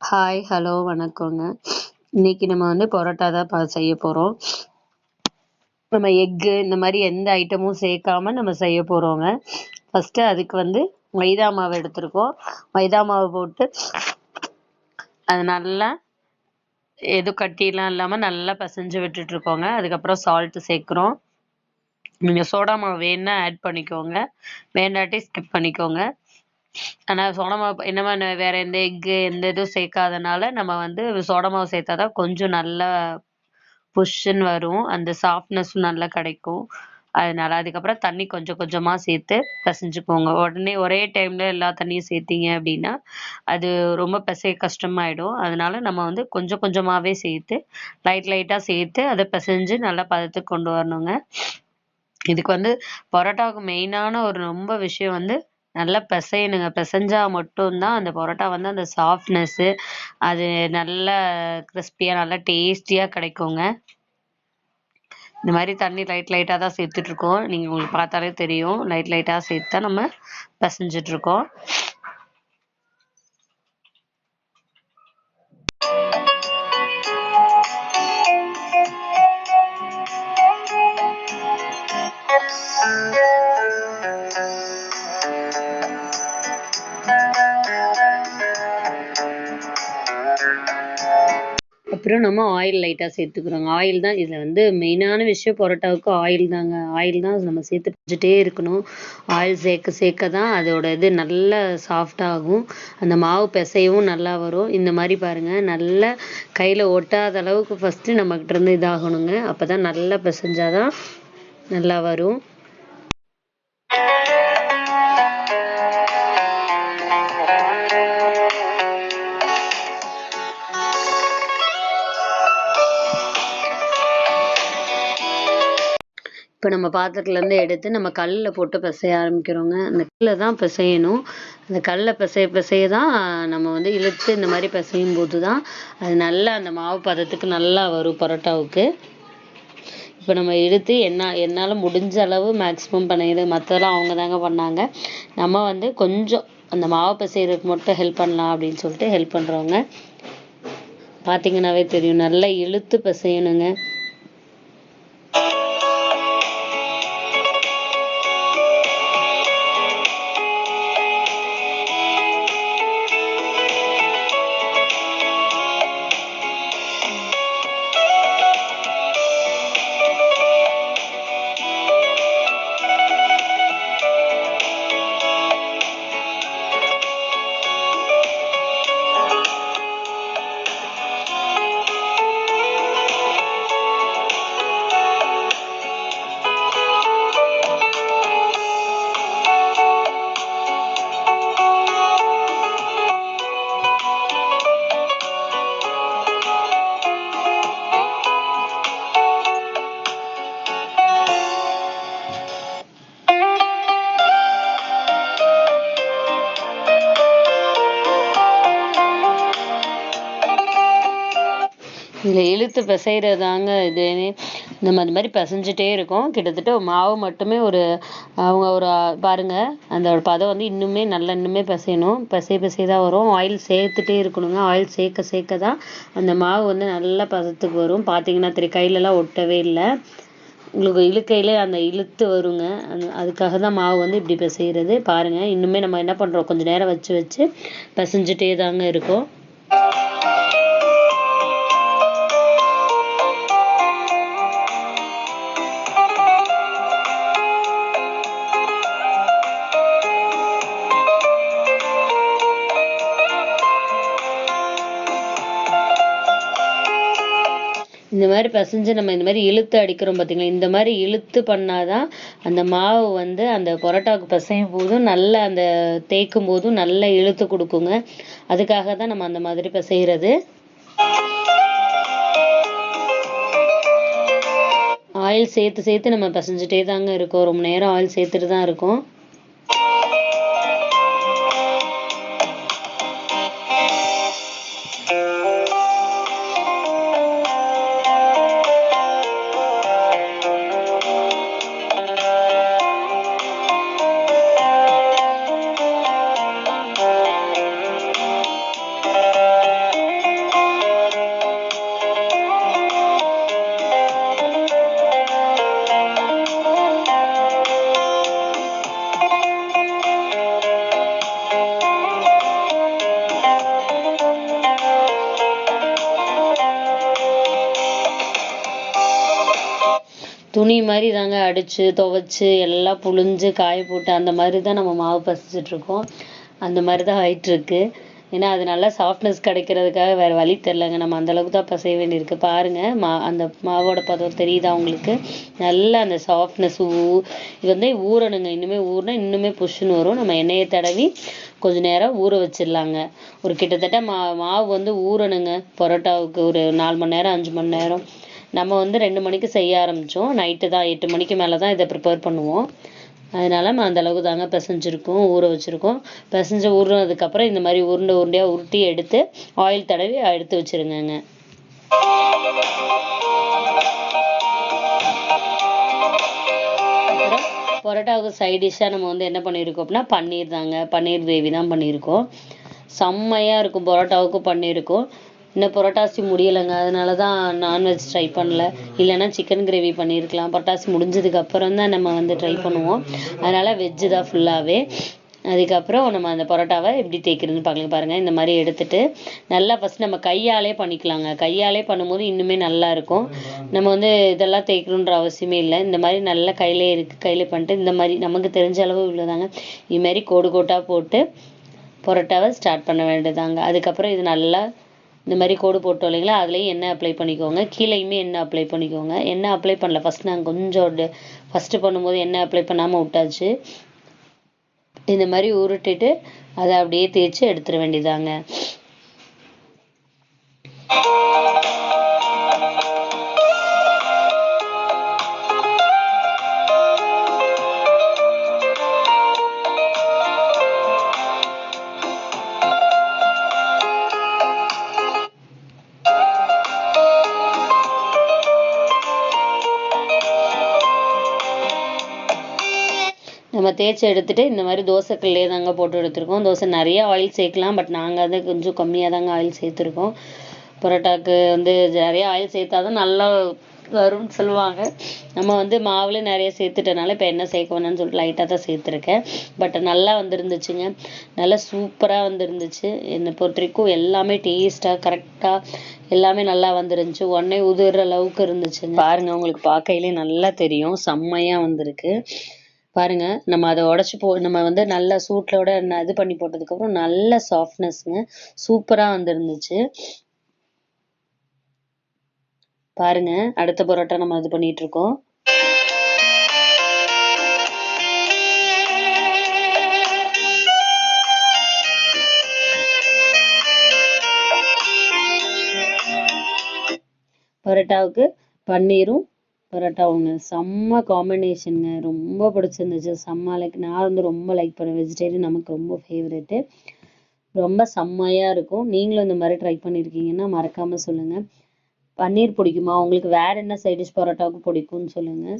Hi, hello, வணக்கங்க. இன்னைக்கு நம்ம வந்து பரோட்டா தான் செய்ய போறோம். நம்ம எக்கு இந்த மாதிரி எந்த ஐட்டமும் சேர்க்காம நம்ம செய்ய போறோங்க. ஃபர்ஸ்ட் அதுக்கு வந்து மைதா மாவு எடுத்திருக்கோம். மைதா மாவு போட்டு அது நல்லா எதுவும் கட்டிலாம் இல்லாம நல்லா பிசைஞ்சு விட்டுட்டு இருக்கோங்க. அதுக்கப்புறம் சால்ட் சேர்க்குறோம். நீங்க சோடா மாவு வேணும்னா ஆட் பண்ணிக்கோங்க, வேண்டாட்டி ஸ்கிப் பண்ணிக்கோங்க. ஆனால் சோடா மாவு என்னமா வேற எந்த எக்கு எந்த இதுவும் சேர்க்காதனால நம்ம வந்து சோடா மாவு சேர்த்தாதான் கொஞ்சம் நல்லா புஷ்ஷுன்னு வரும், அந்த சாஃப்ட்னஸும் நல்லா கிடைக்கும். அதனால அதுக்கப்புறம் தண்ணி கொஞ்சம் கொஞ்சமாக சேர்த்து பிசைஞ்சுக்கோங்க. உடனே ஒரே டைமில் எல்லா தண்ணியும் சேர்த்திங்க அப்படின்னா அது ரொம்ப பிசைய கஷ்டமாயிடும். அதனால நம்ம வந்து கொஞ்சம் கொஞ்சமாகவே சேர்த்து லைட்டாக சேர்த்து அதை பிசைஞ்சு நல்லா பதத்துக்கு கொண்டு வரணுங்க. இதுக்கு வந்து பரோட்டாவுக்கு மெயினான ஒரு ரொம்ப விஷயம் வந்து நல்லா பிசையணுங்க. பிசைஞ்சா மட்டும்தான் அந்த பரோட்டா வந்து அந்த சாஃப்ட்னஸ்ஸு அது நல்ல கிறிஸ்பியாக நல்லா டேஸ்டியாக கிடைக்குங்க. இந்த மாதிரி தண்ணி லைட்டாக தான் சேர்த்துட்ருக்கோம். நீங்கள் உங்களுக்கு பார்த்தாலே தெரியும், லைட்டாக சேர்த்து தான் நம்ம பிசைஞ்சிட்ருக்கோம். அப்புறம் நம்ம ஆயில் லைட்டாக சேர்த்துக்கிறோங்க. ஆயில் தான் இதில் வந்து மெயினான விஷயம், பரோட்டாவுக்கு ஆயில் தாங்க. ஆயில் தான் நம்ம சேர்த்து பிடிச்சிட்டே இருக்கணும். ஆயில் சேர்க்க சேர்க்க தான் அதோட இது நல்லா சாஃப்டாகும், அந்த மாவு பிசையவும் நல்லா வரும். இந்த மாதிரி பாருங்கள், நல்லா கையில் ஒட்டாத அளவுக்கு ஃபஸ்ட்டு நம்மக்கிட்ட இருந்து இதாகணுங்க. அப்போ தான் நல்லா பிசைஞ்சாதான் நல்லா வரும். இப்போ நம்ம பாத்திரத்துலேருந்து எடுத்து நம்ம கல்லில் போட்டு பிசைய ஆரம்பிக்கிறோங்க. அந்த கல்லில் தான் பிசையணும். அந்த கல்லில் பிசைய தான் நம்ம வந்து இழுத்து இந்த மாதிரி பிசையும் போது தான் அது நல்லா அந்த மாவு பதத்துக்கு நல்லா வரும் பரோட்டாவுக்கு. இப்போ நம்ம எடுத்து என்னால் முடிஞ்ச அளவு மேக்ஸிமம் பண்ணிடு, மற்றதெல்லாம் அவங்க தாங்க பண்ணாங்க. நம்ம வந்து கொஞ்சம் அந்த மாவு பிசைறதுக்கு மட்டும் ஹெல்ப் பண்ணலாம் அப்படின்னு சொல்லிட்டு ஹெல்ப் பண்ணுறவங்க. பார்த்தீங்கன்னாவே தெரியும், நல்லா இழுத்து பிசையணுங்க. இதில் இழுத்து பிசைகிறது தாங்க இது. நம்ம அது மாதிரி பிசைஞ்சிட்டே இருக்கோம். கிட்டத்தட்ட மாவு மட்டுமே அவங்க பாருங்கள், அந்த பதம் வந்து இன்னுமே பிசையணும். பிசைய தான் வரும். ஆயில் சேர்த்துட்டே இருக்கணுங்க. ஆயில் சேர்க்க தான் அந்த மாவு வந்து நல்லா பதத்துக்கு வரும். பார்த்தீங்கன்னா கையிலலாம் ஒட்டவே இல்லை. உங்களுக்கு இழுக்கையிலே அந்த இழுத்து வருங்க. அதுக்காக தான் மாவு வந்து இப்படி பிசைகிறது. பாருங்கள், இன்னுமே நம்ம என்ன பண்ணுறோம், கொஞ்சம் நேரம் வச்சு பிசைஞ்சிட்டே தாங்க இருக்கோம். இந்த மாதிரி பிசைஞ்சு நம்ம இந்த மாதிரி இழுத்து அடிக்கிறோம் பார்த்தீங்களா, இந்த மாதிரி இழுத்து பண்ணாதான் அந்த மாவு வந்து அந்த பரோட்டாவுக்கு பிசையும் போதும் நல்லா அந்த தேய்க்கும் போதும் நல்லா இழுத்து கொடுக்குங்க. அதுக்காக தான் நம்ம அந்த மாதிரி பிசைகிறது. ஆயில் சேர்த்து நம்ம பிசைஞ்சிட்டே தாங்க இருக்கோம். ரொம்ப நேரம் ஆயில் சேர்த்துட்டு தான் இருக்கோம். துணி மாதிரி தாங்க அடித்து துவைச்சி எல்லாம் புழிஞ்சு காய போட்டு அந்த மாதிரி தான் நம்ம மாவு பசிச்சிட்ருக்கோம். அந்த மாதிரி தான் ஆயிட்டுருக்கு. ஏன்னா அது நல்லா சாஃப்ட்னஸ் கிடைக்கிறதுக்காக வேறு வழி தெரிலங்க. நம்ம அந்தளவுக்கு தான் பிசைய வேண்டியிருக்கு. பாருங்கள் அந்த மாவோட பதம் தெரியுதா உங்களுக்கு? நல்லா அந்த சாஃப்ட்னஸ் இது வந்து ஊறணுங்க. இன்னுமே ஊறினா இன்னுமே புஷ்ஷுன்னு வரும். நம்ம எண்ணெயை தடவி கொஞ்சம் நேரம் ஊற வச்சிடலாங்க. ஒரு கிட்டத்தட்ட மாவு வந்து ஊறணுங்க. பரோட்டாவுக்கு ஒரு 4 மணி நேரம் 5 மணி நேரம். நம்ம வந்து 2 மணிக்கு செய்ய ஆரம்பித்தோம். நைட்டு தான் 8 மணிக்கு மேலே தான் இதை ப்ரிப்பேர் பண்ணுவோம். அதனால நம்ம அந்த அளவுக்கு தாங்க பிசைஞ்சிருக்கோம், ஊற வச்சுருக்கோம். பிசைஞ்சு ஊறுனதுக்கப்புறம் இந்த மாதிரி உருண்டையாக உருட்டி எடுத்து ஆயில் தடவி எடுத்து வச்சுருங்கங்க. அப்புறம் பரோட்டாவுக்கு சைட் டிஷ்ஷாக நம்ம வந்து என்ன பண்ணியிருக்கோம் அப்படின்னா பன்னீர் தாங்க. பன்னீர் கிரேவி தான் பண்ணியிருக்கோம். செம்மையாக இருக்கும். பரோட்டாவுக்கும் பண்ணியிருக்கோம். இன்னும் புரட்டாசி முடியலைங்க. அதனால தான் நான்வெஜ் ட்ரை பண்ணல. இல்லைன்னா சிக்கன் கிரேவி பண்ணியிருக்கலாம். புரட்டாசி முடிஞ்சதுக்கப்புறம் தான் நம்ம வந்து ட்ரை பண்ணுவோம். அதனால் வெஜ்ஜு தான் ஃபுல்லாகவே. அதுக்கப்புறம் நம்ம அந்த பரோட்டாவை எப்படி தேய்க்கிறதுன்னு பார்க்கலாம். பாருங்கள், இந்த மாதிரி எடுத்துகிட்டு நல்லா ஃபஸ்ட் நம்ம கையாலே பண்ணிக்கலாங்க. கையாலே பண்ணும்போது இன்னுமே நல்லா இருக்கும். நம்ம வந்து இதெல்லாம் தேய்க்கணுன்ற அவசியமே இல்லை. இந்த மாதிரி நல்லா கையிலே பண்ணிட்டு இந்த மாதிரி நமக்கு தெரிஞ்ச அளவு உள்ளதாங்க இதுமாரி கோடு கோட்டாக போட்டு பரோட்டாவை ஸ்டார்ட் பண்ண வேண்டியதாங்க. அதுக்கப்புறம் இது நல்லா இந்த மாதிரி கோடு போட்டோம் இல்லைங்களா, அதுலேயும் எண்ணெய் அப்ளை பண்ணிக்கோங்க. கீழேயுமே எண்ணெய் அப்ளை பண்ணிக்கோங்க. எண்ணெய் அப்ளை பண்ணல ஃபஸ்ட் நாங்கள் கொஞ்சம் ஃபஸ்ட்டு பண்ணும்போது எண்ணெய் அப்ளை பண்ணாமல் விட்டாச்சு. இந்த மாதிரி உருட்டிட்டு அதை அப்படியே தேய்ச்சி எடுத்துட வேண்டியதாங்க. நம்ம தேய்ச்சி எடுத்துகிட்டு இந்த மாதிரி தோசைக்கல்லே தாங்க போட்டு எடுத்துருக்கோம். தோசை நிறைய ஆயில் சேர்க்கலாம். பட் நாங்கள் அதை கொஞ்சம் கம்மியாக தாங்க ஆயில் சேர்த்துருக்கோம். பரோட்டாவுக்கு வந்து நிறைய ஆயில் சேர்த்தா தான் நல்லா வரும்னு சொல்லுவாங்க. நம்ம வந்து மாவுல நிறைய சேர்த்துட்டனால இப்போ என்ன சேர்க்க வேணாம்னு சொல்லிட்டு லைட்டாக தான் சேர்த்துருக்கேன். பட் நல்லா வந்துருந்துச்சுங்க. நல்லா சூப்பராக வந்துருந்துச்சு. என்னை பொறுத்த வரைக்கும் எல்லாமே டேஸ்ட்டாக கரெக்டாக எல்லாமே நல்லா வந்துருந்துச்சு. உடனே உதிர்ற அளவுக்கு இருந்துச்சுங்க. பாருங்க, உங்களுக்கு பார்க்கையிலே நல்லா தெரியும். செம்மையாக வந்திருக்கு பாருங்க. நம்ம அதை உடச்சி நம்ம வந்து நல்லா சூட்டோட இது பண்ணி போட்டதுக்கப்புறம் நல்ல சாஃப்ட்னஸ்ங்க. சூப்பராக வந்துருந்துச்சு பாருங்க. அடுத்த பரோட்டா நம்ம இது பண்ணிட்டு இருக்கோம். பரோட்டாவுக்கு பன்னீரும் பரோட்டாவுங்க செம்ம காம்பினேஷனுங்க. ரொம்ப பிடிச்சிருந்துச்சு. செம்ம லைக். நான் வந்து ரொம்ப லைக் பண்ணுவேன். வெஜிடேரியன் நமக்கு ரொம்ப ஃபேவரெட்டு. ரொம்ப செம்மையாக இருக்கும். நீங்களும் இந்த மாதிரி ட்ரை பண்ணியிருக்கீங்கன்னா மறக்காமல் சொல்லுங்கள். பன்னீர் பிடிக்குமா உங்களுக்கு? வேறு என்ன சைட் டிஷ் பரோட்டாவுக்கு பிடிக்கும்னு சொல்லுங்கள்.